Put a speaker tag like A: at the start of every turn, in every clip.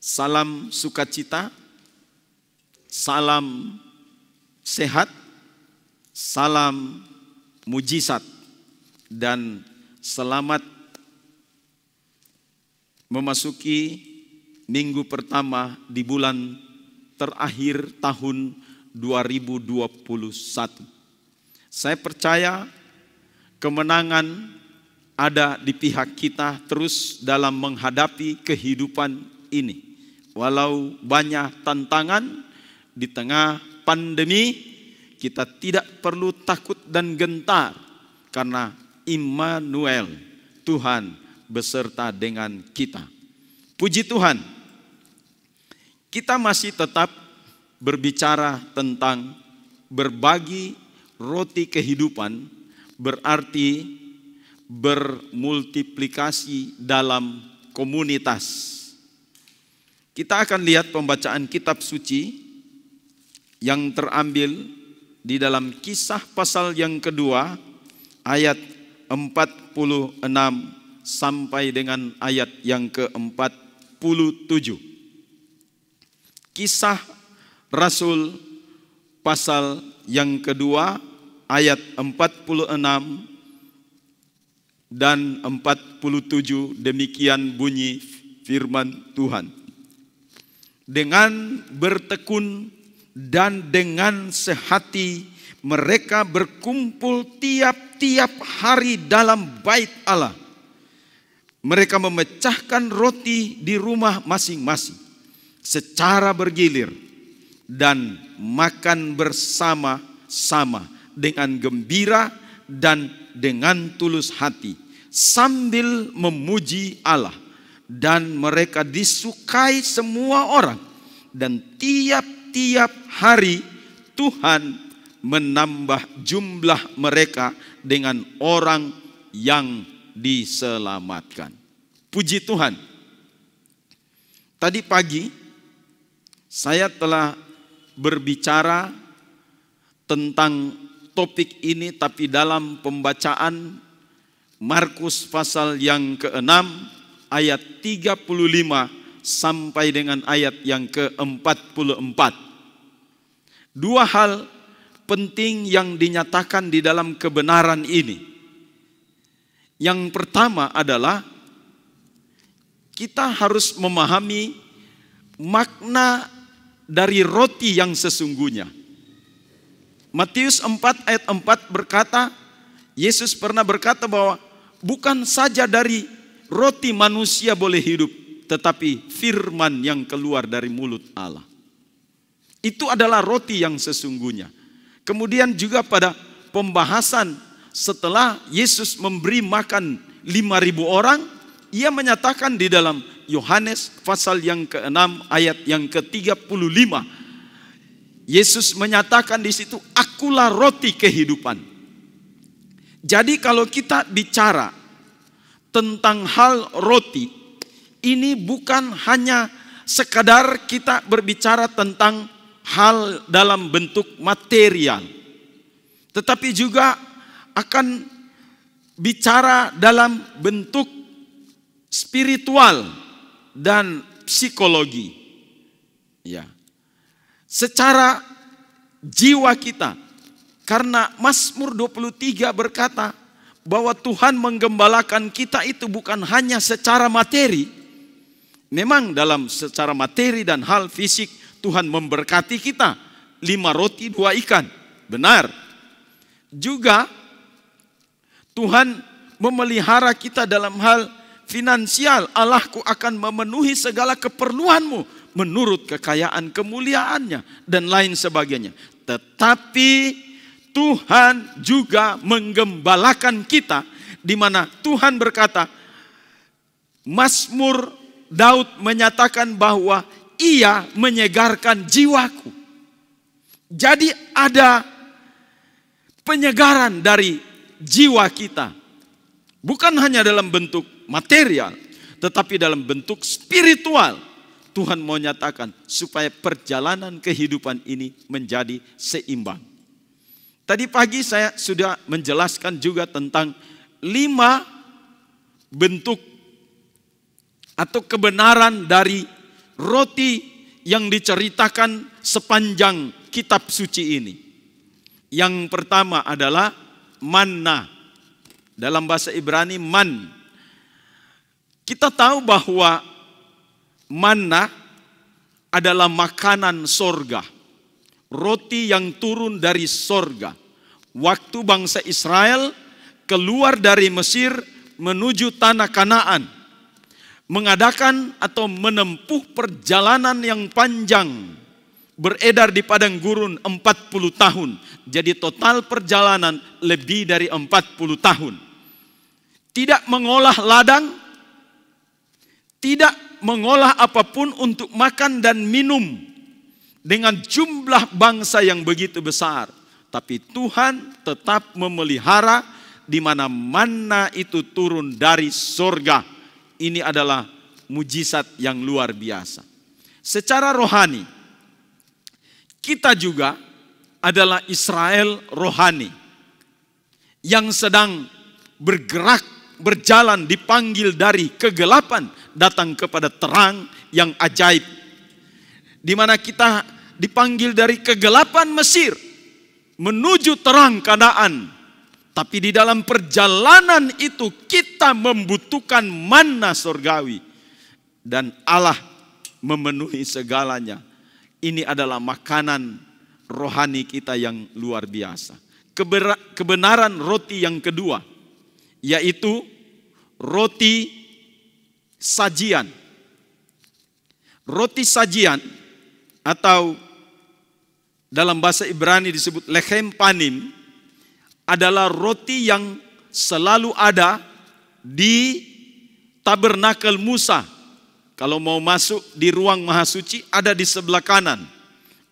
A: Salam sukacita, salam sehat, salam mujizat, dan selamat memasuki minggu pertama di bulan terakhir tahun 2021. Saya percaya kemenangan ada di pihak kita terus dalam menghadapi kehidupan ini. Walau banyak tantangan di tengah pandemi, kita tidak perlu takut dan gentar karena Immanuel, Tuhan beserta dengan kita. Puji Tuhan, kita masih tetap berbicara tentang berbagi roti kehidupan, berarti bermultiplikasi dalam komunitas. Kita akan lihat pembacaan kitab suci yang terambil di dalam Kisah pasal yang kedua ayat 46 sampai dengan ayat yang ke-47. Kisah Rasul pasal yang kedua ayat 46 dan 47, demikian bunyi firman Tuhan. Dengan bertekun dan dengan sehati mereka berkumpul tiap-tiap hari dalam bait Allah. Mereka memecahkan roti di rumah masing-masing secara bergilir dan makan bersama-sama dengan gembira dan dengan tulus hati sambil memuji Allah. Dan mereka disukai semua orang. Dan tiap-tiap hari Tuhan menambah jumlah mereka dengan orang yang diselamatkan. Puji Tuhan. Tadi pagi saya telah berbicara tentang topik ini, tapi dalam pembacaan Markus pasal yang ke-6 ayat 35 sampai dengan ayat yang ke-44. Dua hal penting yang dinyatakan di dalam kebenaran ini. Yang pertama adalah kita harus memahami makna dari roti yang sesungguhnya. Matius 4 ayat 4 berkata, Yesus pernah berkata bahwa bukan saja dari roti manusia boleh hidup, tetapi firman yang keluar dari mulut Allah. Itu adalah roti yang sesungguhnya. Kemudian juga pada pembahasan setelah Yesus memberi makan 5.000 orang, ia menyatakan di dalam Yohanes pasal yang ke-6 ayat yang ke-35. Yesus menyatakan di situ, akulah roti kehidupan. Jadi kalau kita bicara tentang hal roti, ini bukan hanya sekadar kita berbicara tentang hal dalam bentuk material, tetapi juga akan bicara dalam bentuk spiritual dan psikologi. Ya. Secara jiwa kita, karena Mazmur 23 berkata bahwa Tuhan menggembalakan kita itu bukan hanya secara materi. Memang dalam secara materi dan hal fisik Tuhan memberkati kita. 5 roti 2 ikan. Benar. Juga Tuhan memelihara kita dalam hal finansial. Allahku akan memenuhi segala keperluanmu menurut kekayaan kemuliaannya dan lain sebagainya. Tetapi Tuhan juga menggembalakan kita, di mana Tuhan berkata, Mazmur Daud menyatakan bahwa ia menyegarkan jiwaku. Jadi ada penyegaran dari jiwa kita. Bukan hanya dalam bentuk material, tetapi dalam bentuk spiritual. Tuhan mau nyatakan supaya perjalanan kehidupan ini menjadi seimbang. Tadi pagi saya sudah menjelaskan juga tentang 5 bentuk atau kebenaran dari roti yang diceritakan sepanjang kitab suci ini. Yang pertama adalah manna. Dalam bahasa Ibrani man. Kita tahu bahwa manna adalah makanan sorga. Roti yang turun dari sorga. Waktu bangsa Israel keluar dari Mesir menuju tanah Kanaan, mengadakan atau menempuh perjalanan yang panjang, beredar di padang gurun 40 tahun. Jadi total perjalanan lebih dari 40 tahun. Tidak mengolah ladang, tidak mengolah apapun untuk makan dan minum dengan jumlah bangsa yang begitu besar. Tapi Tuhan tetap memelihara di mana manna itu turun dari surga. Ini adalah mujizat yang luar biasa. Secara rohani, kita juga adalah Israel rohani yang sedang bergerak, berjalan, dipanggil dari kegelapan datang kepada terang yang ajaib. Di mana kita dipanggil dari kegelapan Mesir menuju terang Kanaan. Tapi di dalam perjalanan itu kita membutuhkan manna surgawi. Dan Allah memenuhi segalanya. Ini adalah makanan rohani kita yang luar biasa. Kebenaran roti yang kedua, yaitu roti sajian. Roti sajian atau dalam bahasa Ibrani disebut lechem panim adalah roti yang selalu ada di tabernakel Musa. Kalau mau masuk di ruang mahasuci ada di sebelah kanan.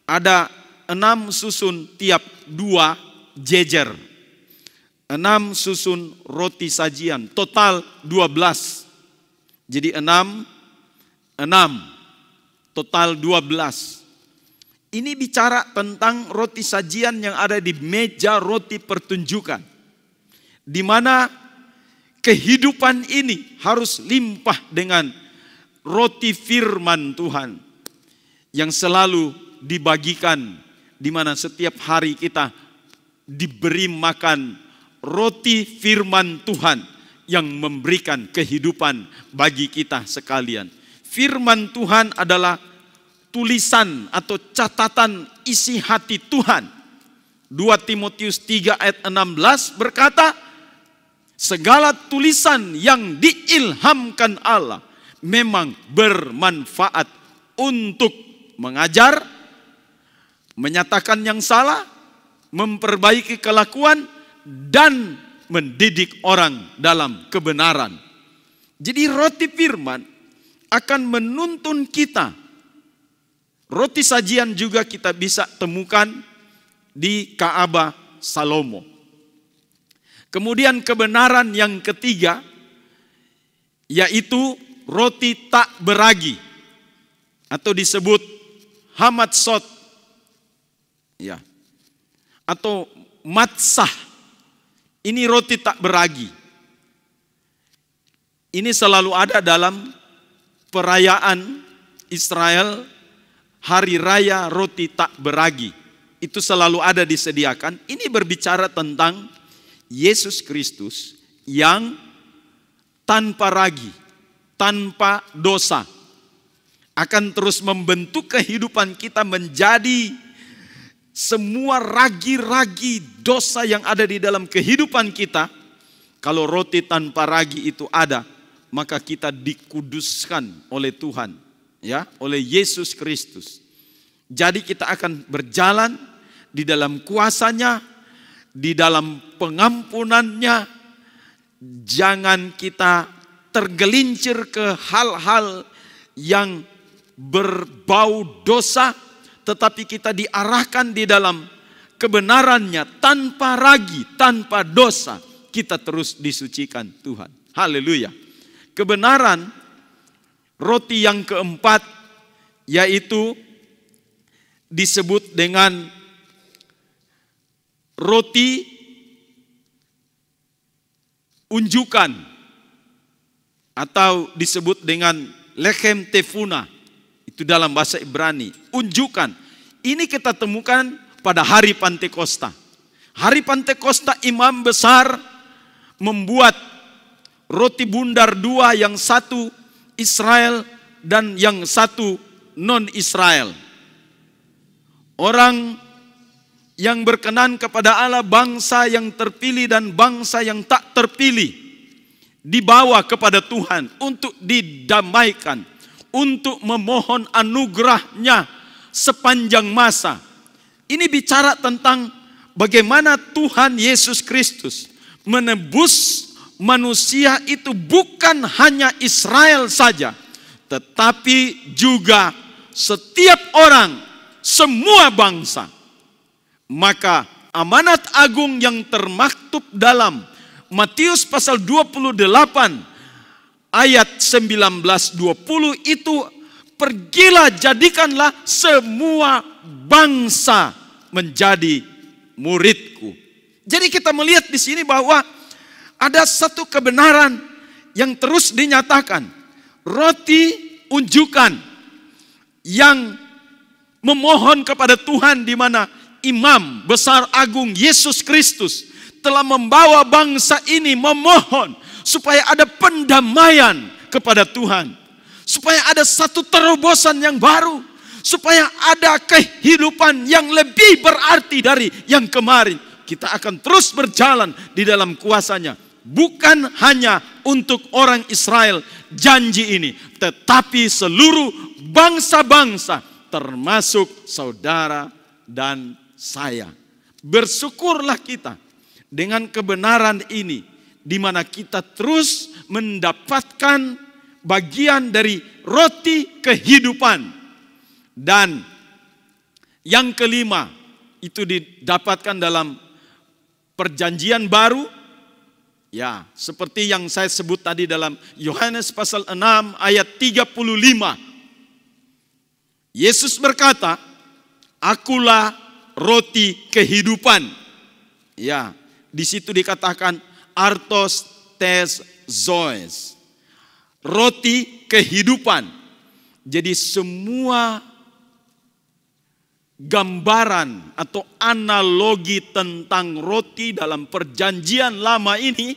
A: Ada 6 susun tiap 2 jejer. 6 susun roti sajian, total 12. Jadi 6, total 12. Ini bicara tentang roti sajian yang ada di meja roti pertunjukan. Di mana kehidupan ini harus limpah dengan roti firman Tuhan. Yang selalu dibagikan. Di mana setiap hari kita diberi makan roti firman Tuhan. Yang memberikan kehidupan bagi kita sekalian. Firman Tuhan adalah tulisan atau catatan isi hati Tuhan. 2 Timotius 3 ayat 16 berkata, segala tulisan yang diilhamkan Allah memang bermanfaat untuk mengajar, menyatakan yang salah, memperbaiki kelakuan, dan mendidik orang dalam kebenaran. Jadi roti firman akan menuntun kita. Roti sajian juga kita bisa temukan di Ka'bah Salomo. Kemudian kebenaran yang ketiga, yaitu roti tak beragi. Atau disebut hamatsot. Ya. Atau matsah. Ini roti tak beragi. Ini selalu ada dalam perayaan Israel, hari raya roti tak beragi. Itu selalu ada disediakan. Ini berbicara tentang Yesus Kristus yang tanpa ragi, tanpa dosa. Akan terus membentuk kehidupan kita menjadi semua ragi-ragi dosa yang ada di dalam kehidupan kita. Kalau roti tanpa ragi itu ada, maka kita dikuduskan oleh Tuhan, ya, oleh Yesus Kristus. Jadi kita akan berjalan di dalam kuasanya, di dalam pengampunannya. Jangan kita tergelincir ke hal-hal yang berbau dosa, tetapi kita diarahkan di dalam kebenarannya tanpa ragi, tanpa dosa, kita terus disucikan Tuhan. Haleluya. Kebenaran roti yang keempat yaitu disebut dengan roti unjukan atau disebut dengan lechem tefuna. Itu dalam bahasa Ibrani, unjukan. Ini kita temukan pada hari Pantekosta. Hari Pantekosta imam besar membuat roti bundar dua, yang satu Israel dan yang satu non-Israel. Orang yang berkenan kepada Allah, bangsa yang terpilih dan bangsa yang tak terpilih, dibawa kepada Tuhan untuk didamaikan, untuk memohon anugerahnya sepanjang masa. Ini bicara tentang bagaimana Tuhan Yesus Kristus menebus manusia itu, bukan hanya Israel saja, tetapi juga setiap orang, semua bangsa. Maka amanat agung yang termaktub dalam Matius pasal 28 ayat 19-20 itu, pergilah jadikanlah semua bangsa menjadi muridku. Jadi kita melihat di sini bahwa ada satu kebenaran yang terus dinyatakan. Roti unjukan yang memohon kepada Tuhan, di mana imam besar agung Yesus Kristus telah membawa bangsa ini memohon supaya ada pendamaian kepada Tuhan, supaya ada satu terobosan yang baru, supaya ada kehidupan yang lebih berarti dari yang kemarin. Kita akan terus berjalan di dalam kuasa-Nya, bukan hanya untuk orang Israel janji ini, tetapi seluruh bangsa-bangsa, termasuk saudara dan saya. Bersyukurlah kita dengan kebenaran ini, di mana kita terus mendapatkan bagian dari roti kehidupan. Dan yang kelima itu didapatkan dalam perjanjian baru. Ya, seperti yang saya sebut tadi dalam Yohanes pasal 6 ayat 35. Yesus berkata, "Akulah roti kehidupan." Ya, di situ dikatakan artos tes zoes, roti kehidupan. Jadi semua gambaran atau analogi tentang roti dalam perjanjian lama ini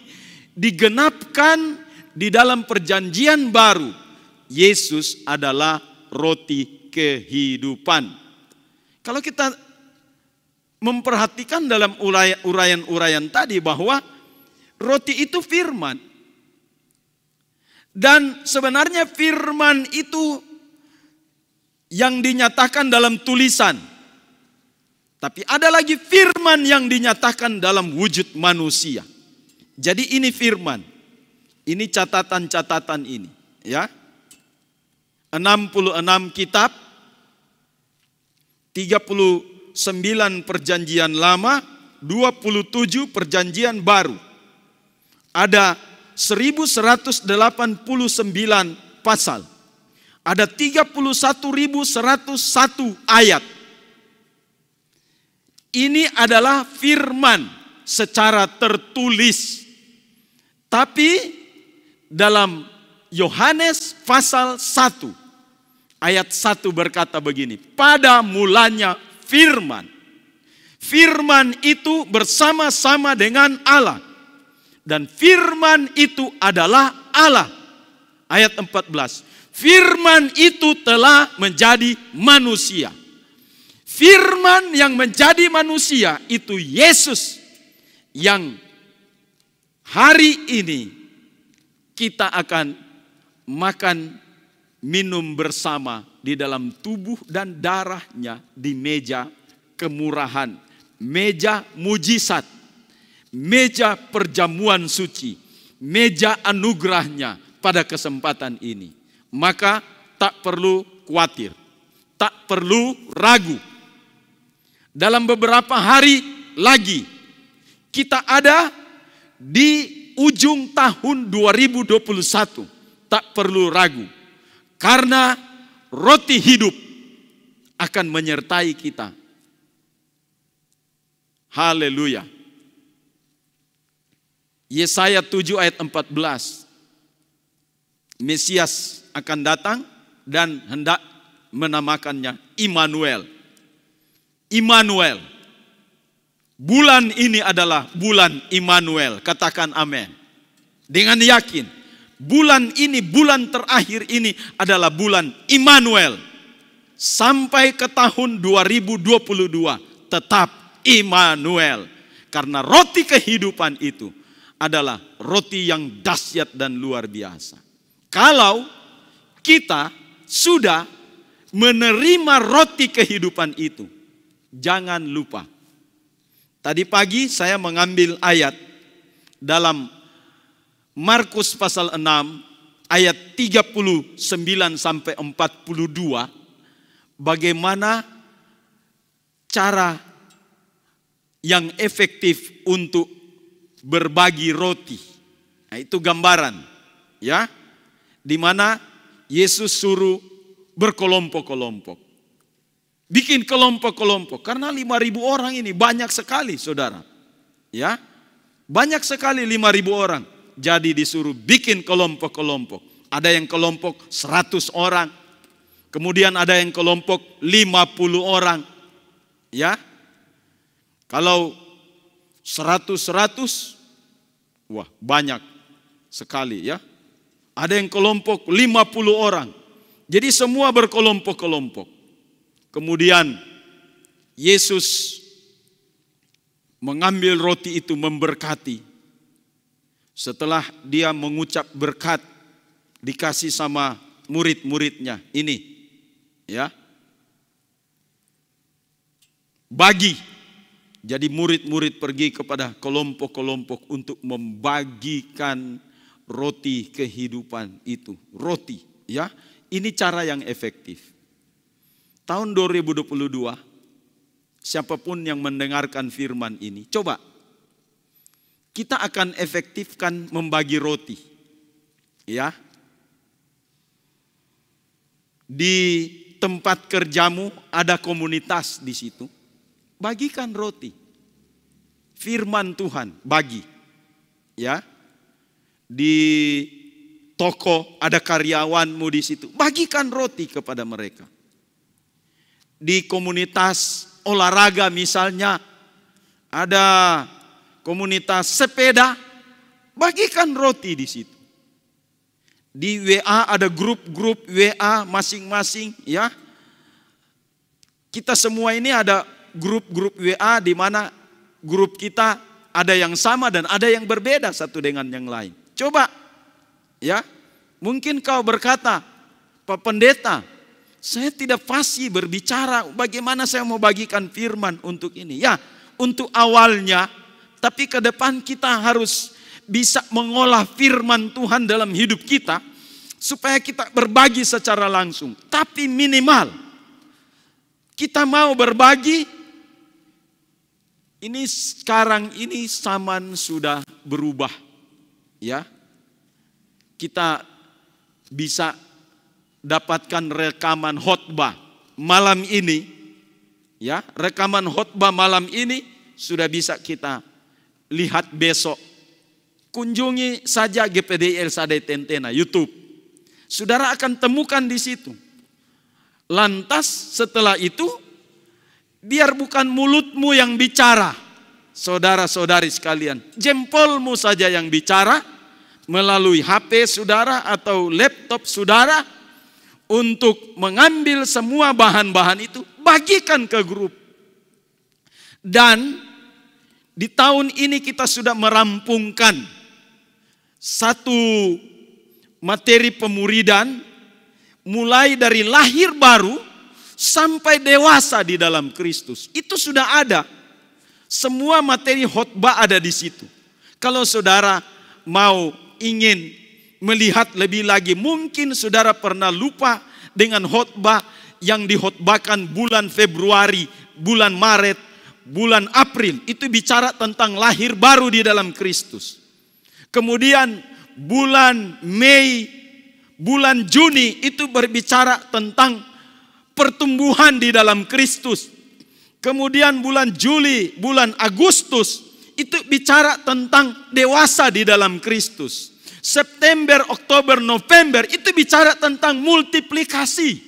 A: digenapkan di dalam perjanjian baru. Yesus adalah roti kehidupan. Kalau kita memperhatikan dalam uraian-uraian tadi bahwa roti itu firman. Dan sebenarnya firman itu yang dinyatakan dalam tulisan. Tapi ada lagi firman yang dinyatakan dalam wujud manusia. Jadi ini firman. Ini catatan-catatan ini, ya. 66 kitab, 39 perjanjian lama, 27 perjanjian baru. Ada 1189 pasal. Ada 31.101 ayat. Ini adalah firman secara tertulis. Tapi dalam Yohanes pasal 1 ayat 1 berkata begini, "Pada mulanya firman. Firman itu bersama-sama dengan Allah. Dan firman itu adalah Allah." Ayat 14. Firman itu telah menjadi manusia. Firman yang menjadi manusia itu Yesus, yang hari ini kita akan makan minum bersama di dalam tubuh dan darahnya di meja kemurahan, meja mujizat, meja perjamuan suci, meja anugerahnya pada kesempatan ini. Maka tak perlu khawatir, tak perlu ragu. Dalam beberapa hari lagi kita ada di ujung tahun 2021. Tak perlu ragu, karena roti hidup akan menyertai kita. Haleluya. Yesaya 7 ayat 14. Mesias akan datang dan hendak menamakannya Immanuel. Immanuel. Bulan ini adalah bulan Immanuel. Katakan amin. Dengan yakin, bulan ini, bulan terakhir ini adalah bulan Immanuel. Sampai ke tahun 2022 tetap Immanuel. Karena roti kehidupan itu adalah roti yang dahsyat dan luar biasa. Kalau kita sudah menerima roti kehidupan itu, jangan lupa. Tadi pagi saya mengambil ayat dalam Markus pasal 6 ayat 39 sampai 42, bagaimana cara yang efektif untuk berbagi roti. Nah, itu gambaran, ya, di mana Yesus suruh berkelompok-kelompok. Bikin kelompok-kelompok, karena 5.000 orang ini banyak sekali, saudara. Ya, banyak sekali 5.000 orang. Jadi disuruh bikin kelompok-kelompok. Ada yang kelompok 100 orang. Kemudian ada yang kelompok 50 orang. Ya, kalau 100, wah banyak sekali, ya. Ada yang kelompok 50 orang. Jadi semua berkelompok-kelompok. Kemudian Yesus mengambil roti itu, memberkati. Setelah dia mengucap berkat, dikasih sama murid-muridnya. Ini, ya, bagi. Jadi murid-murid pergi kepada kelompok-kelompok untuk membagikan roti kehidupan itu. Roti, ya. Ini cara yang efektif. Tahun 2022, siapapun yang mendengarkan firman ini, coba kita akan efektifkan membagi roti. Ya. Di tempat kerjamu ada komunitas di situ. Bagikan roti. Firman Tuhan, bagi. Ya. Di toko ada karyawanmu di situ. Bagikan roti kepada mereka. Di komunitas olahraga misalnya, ada komunitas sepeda, bagikan roti di situ. Di WA ada grup-grup WA masing-masing, ya. Kita semua ini ada grup-grup WA di mana grup kita ada yang sama dan ada yang berbeda satu dengan yang lain. Coba, ya, mungkin kau berkata, Pak Pendeta, saya tidak fasih berbicara bagaimana saya mau bagikan firman untuk ini. Ya, untuk awalnya, tapi ke depan kita harus bisa mengolah firman Tuhan dalam hidup kita, supaya kita berbagi secara langsung. Tapi minimal, kita mau berbagi. Ini sekarang ini zaman sudah berubah. Ya, kita bisa dapatkan rekaman khotbah malam ini, ya, rekaman khotbah malam ini sudah bisa kita lihat besok. Kunjungi saja GPDI El Shaddai Tentena YouTube, saudara akan temukan di situ. Lantas setelah itu, biar bukan mulutmu yang bicara, saudara-saudari sekalian, jempolmu saja yang bicara melalui HP saudara atau laptop saudara, untuk mengambil semua bahan-bahan itu, bagikan ke grup. Dan di tahun ini kita sudah merampungkan satu materi pemuridan, mulai dari lahir baru sampai dewasa di dalam Kristus. Itu sudah ada. Semua materi khotbah ada di situ. Kalau saudara mau ingin melihat lebih lagi, mungkin saudara pernah lupa dengan khotbah yang dikhotbahkan bulan Februari bulan Maret, bulan April itu bicara tentang lahir baru di dalam Kristus. Kemudian bulan Mei, bulan Juni itu berbicara tentang pertumbuhan di dalam Kristus. Kemudian bulan Juli, bulan Agustus itu bicara tentang dewasa di dalam Kristus. September, Oktober, November itu bicara tentang multiplikasi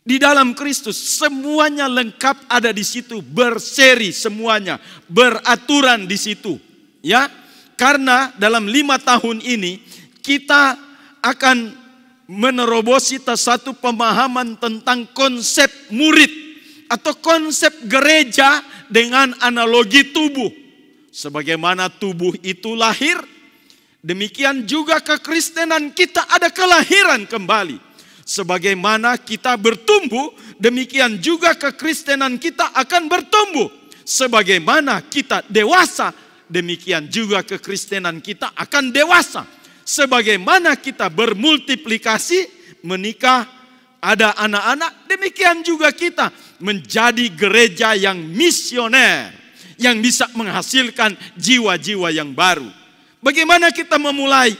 A: di dalam Kristus. Semuanya lengkap ada di situ, berseri semuanya, beraturan di situ. Ya, karena dalam 5 tahun ini kita akan menerobosi satu pemahaman tentang konsep murid atau konsep gereja dengan analogi tubuh. Sebagaimana tubuh itu lahir, demikian juga kekristenan kita ada kelahiran kembali. Sebagaimana kita bertumbuh, demikian juga kekristenan kita akan bertumbuh. Sebagaimana kita dewasa, demikian juga kekristenan kita akan dewasa. Sebagaimana kita bermultiplikasi, menikah, ada anak-anak, demikian juga kita menjadi gereja yang misioner, yang bisa menghasilkan jiwa-jiwa yang baru. Bagaimana kita memulai?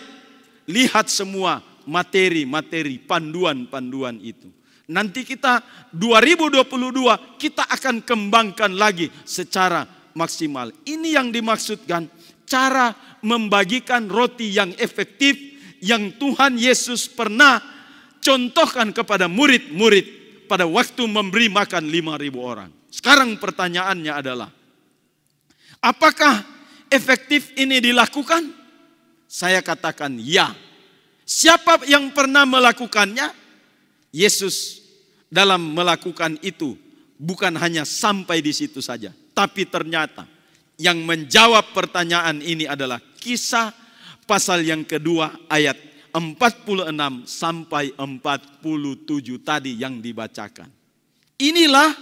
A: Lihat semua materi-materi, panduan-panduan itu. Nanti kita 2022 kita akan kembangkan lagi secara maksimal. Ini yang dimaksudkan cara membagikan roti yang efektif yang Tuhan Yesus pernah contohkan kepada murid-murid pada waktu memberi makan 5.000 orang. Sekarang pertanyaannya adalah, apakah efektif ini dilakukan? Saya katakan ya. Siapa yang pernah melakukannya? Yesus dalam melakukan itu bukan hanya sampai di situ saja, tapi ternyata yang menjawab pertanyaan ini adalah Kisah pasal yang kedua ayat 46 sampai 47 tadi yang dibacakan. Inilah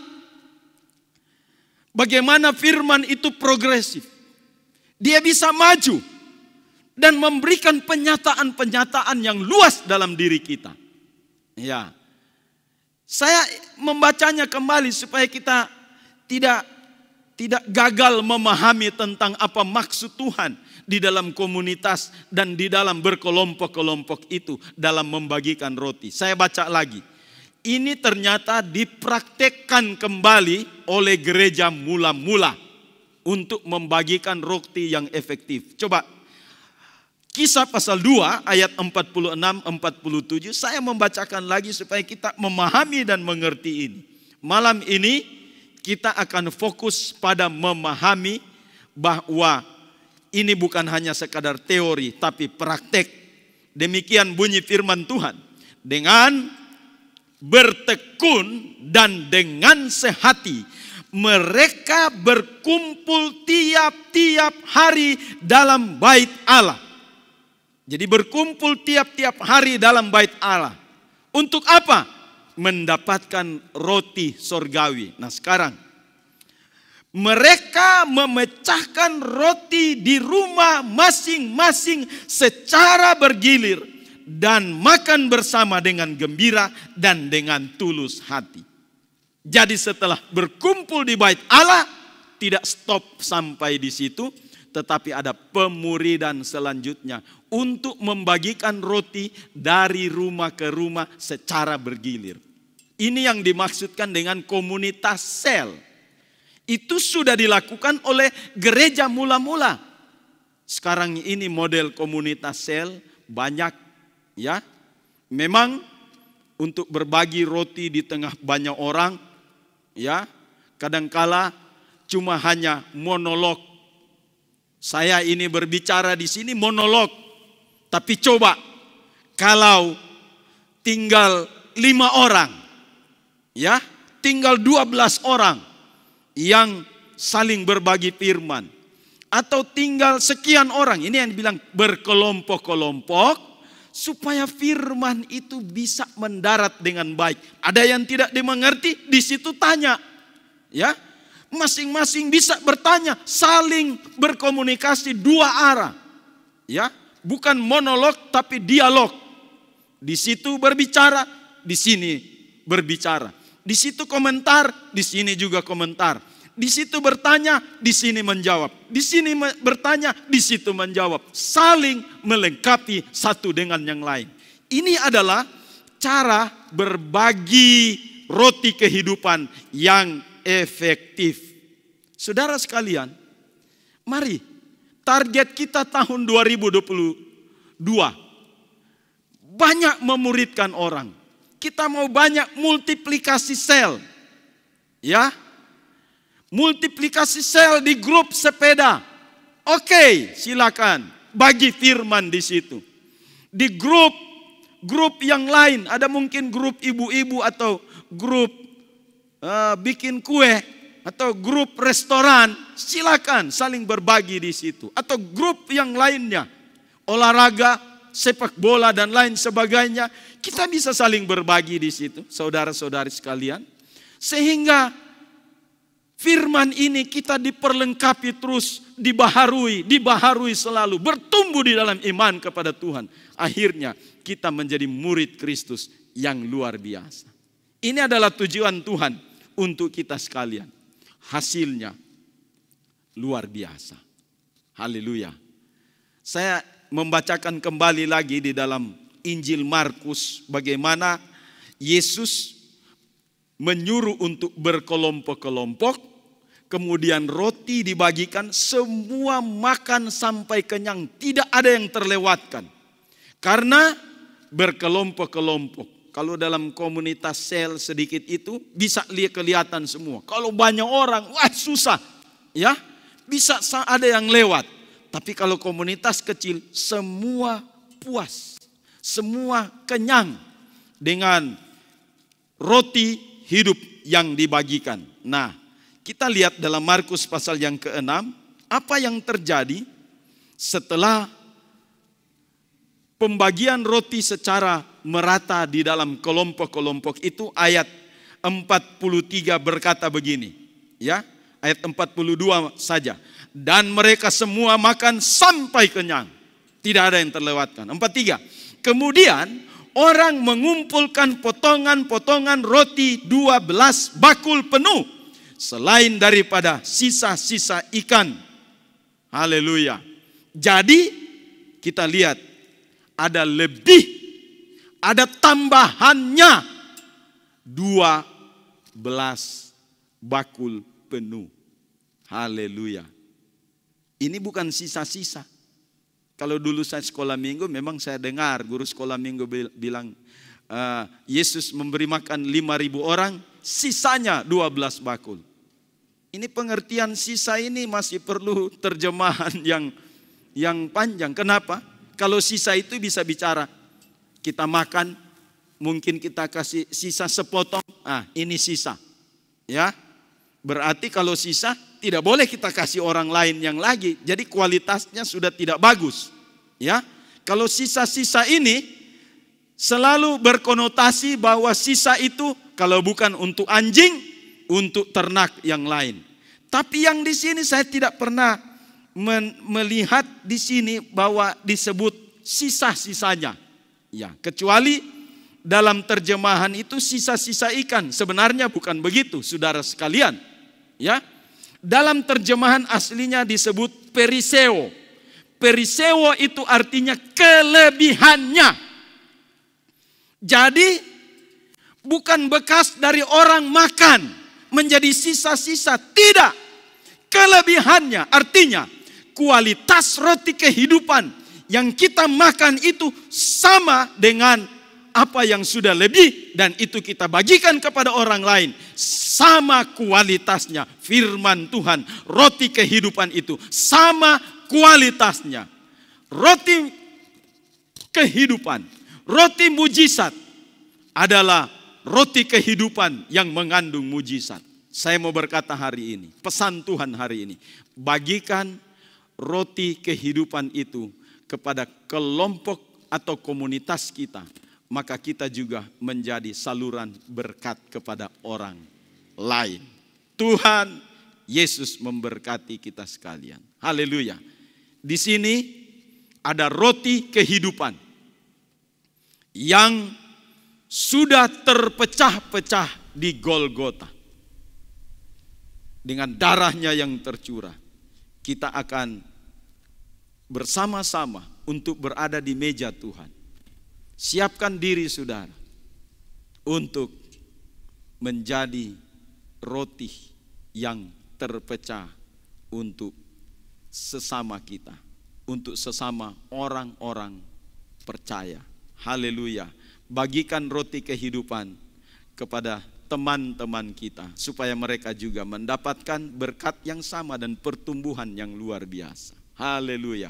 A: bagaimana firman itu progresif. Dia bisa maju dan memberikan penyataan-penyataan yang luas dalam diri kita. Ya. Saya membacanya kembali supaya kita tidak gagal memahami tentang apa maksud Tuhan di dalam komunitas dan di dalam berkelompok-kelompok itu dalam membagikan roti. Saya baca lagi. Ini ternyata dipraktekkan kembali oleh gereja mula-mula untuk membagikan roti yang efektif. Coba Kisah pasal 2 ayat 46-47 saya membacakan lagi supaya kita memahami dan mengerti ini. Malam ini kita akan fokus pada memahami bahwa ini bukan hanya sekadar teori tapi praktek. Demikian bunyi firman Tuhan. Dengan bertekun dan dengan sehati mereka berkumpul tiap-tiap hari dalam bait Allah. Jadi berkumpul tiap-tiap hari dalam bait Allah. Untuk apa? Mendapatkan roti sorgawi. Nah sekarang, mereka memecahkan roti di rumah masing-masing secara bergilir dan makan bersama dengan gembira dan dengan tulus hati. Jadi setelah berkumpul di bait Allah, tidak stop sampai di situ, tetapi ada pemuridan selanjutnya untuk membagikan roti dari rumah ke rumah secara bergilir. Ini yang dimaksudkan dengan komunitas sel. Itu sudah dilakukan oleh gereja mula-mula. Sekarang ini model komunitas sel banyak ya. Memang untuk berbagi roti di tengah banyak orang ya, kadangkala cuma hanya monolog. Saya ini berbicara di sini monolog. Tapi coba kalau tinggal 5 orang ya, tinggal 12 orang yang saling berbagi firman, atau tinggal sekian orang, ini yang dibilang berkelompok-kelompok, supaya firman itu bisa mendarat dengan baik. Ada yang tidak dimengerti, di situ tanya, ya, masing-masing bisa bertanya, saling berkomunikasi dua arah, ya, bukan monolog tapi dialog. Di situ berbicara, di sini berbicara. Di situ komentar, di sini juga komentar. Di situ bertanya, di sini menjawab. Di sini bertanya, di situ menjawab. Saling melengkapi satu dengan yang lain. Ini adalah cara berbagi roti kehidupan yang efektif. Saudara sekalian, mari target kita tahun 2022 banyak memuridkan orang. Kita mau banyak multiplikasi sel. Ya. Multiplikasi sel di grup sepeda. Oke, silakan bagi firman di situ. Di grup yang lain, ada mungkin grup ibu-ibu atau grup bikin kue atau grup restoran, silakan saling berbagi di situ. Atau grup yang lainnya, olahraga, sepak bola dan lain sebagainya, kita bisa saling berbagi di situ, saudara-saudari sekalian. Sehingga firman ini kita diperlengkapi terus, dibaharui selalu, bertumbuh di dalam iman kepada Tuhan. Akhirnya kita menjadi murid Kristus yang luar biasa. Ini adalah tujuan Tuhan untuk kita sekalian. Hasilnya luar biasa. Haleluya. Saya membacakan kembali lagi di dalam Injil Markus bagaimana Yesus menyuruh untuk berkelompok-kelompok, kemudian roti dibagikan, semua makan sampai kenyang, tidak ada yang terlewatkan. Karena berkelompok-kelompok. Kalau dalam komunitas sel sedikit itu bisa kelihatan semua. Kalau banyak orang, wah susah. Ya, bisa ada yang lewat. Tapi kalau komunitas kecil, semua puas. Semua kenyang dengan roti hidup yang dibagikan. Nah, kita lihat dalam Markus pasal yang ke-6, apa yang terjadi setelah pembagian roti secara merata di dalam kelompok-kelompok itu. Ayat 43 berkata begini, ya, ayat 42 saja. Dan mereka semua makan sampai kenyang, tidak ada yang terlewatkan. 43. Kemudian orang mengumpulkan potongan-potongan roti 12 bakul penuh, selain daripada sisa-sisa ikan. Haleluya. Jadi kita lihat ada lebih, ada tambahannya 12 bakul penuh. Haleluya. Ini bukan sisa-sisa. Kalau dulu saya sekolah minggu, memang saya dengar guru sekolah minggu bilang Yesus memberi makan 5.000 orang, sisanya 12 bakul. Ini pengertian sisa ini masih perlu terjemahan yang panjang. Kenapa? Kalau sisa itu bisa bicara, kita makan, mungkin kita kasih sisa sepotong, ini sisa. Ya, berarti kalau sisa tidak boleh kita kasih orang lain yang lagi. Jadi kualitasnya sudah tidak bagus. Ya, kalau sisa-sisa ini selalu berkonotasi bahwa sisa itu kalau bukan untuk anjing, untuk ternak yang lain. Tapi yang di sini saya tidak pernah melihat di sini bahwa disebut sisa-sisanya. Ya, kecuali dalam terjemahan itu sisa-sisa ikan. Sebenarnya bukan begitu, saudara sekalian. Ya. Dalam terjemahan aslinya disebut periseo. Periseo itu artinya kelebihannya. Jadi bukan bekas dari orang makan menjadi sisa-sisa, tidak. Kelebihannya artinya kualitas roti kehidupan yang kita makan itu sama dengan apa yang sudah lebih dan itu kita bagikan kepada orang lain. Sama kualitasnya firman Tuhan, roti kehidupan itu sama kualitasnya. Roti kehidupan, roti mujizat adalah roti kehidupan yang mengandung mujizat. Saya mau berkata hari ini, pesan Tuhan hari ini, bagikan roti kehidupan itu kepada kelompok atau komunitas kita. Maka kita juga menjadi saluran berkat kepada orang lain. Tuhan Yesus memberkati kita sekalian. Haleluya. Di sini ada roti kehidupan yang sudah terpecah-pecah di Golgota. Dengan darahnya yang tercurah, kita akan bersama-sama untuk berada di meja Tuhan. Siapkan diri saudara untuk menjadi roti yang terpecah untuk sesama kita, untuk sesama orang-orang percaya. Haleluya. Bagikan roti kehidupan kepada teman-teman kita supaya mereka juga mendapatkan berkat yang sama dan pertumbuhan yang luar biasa. Haleluya.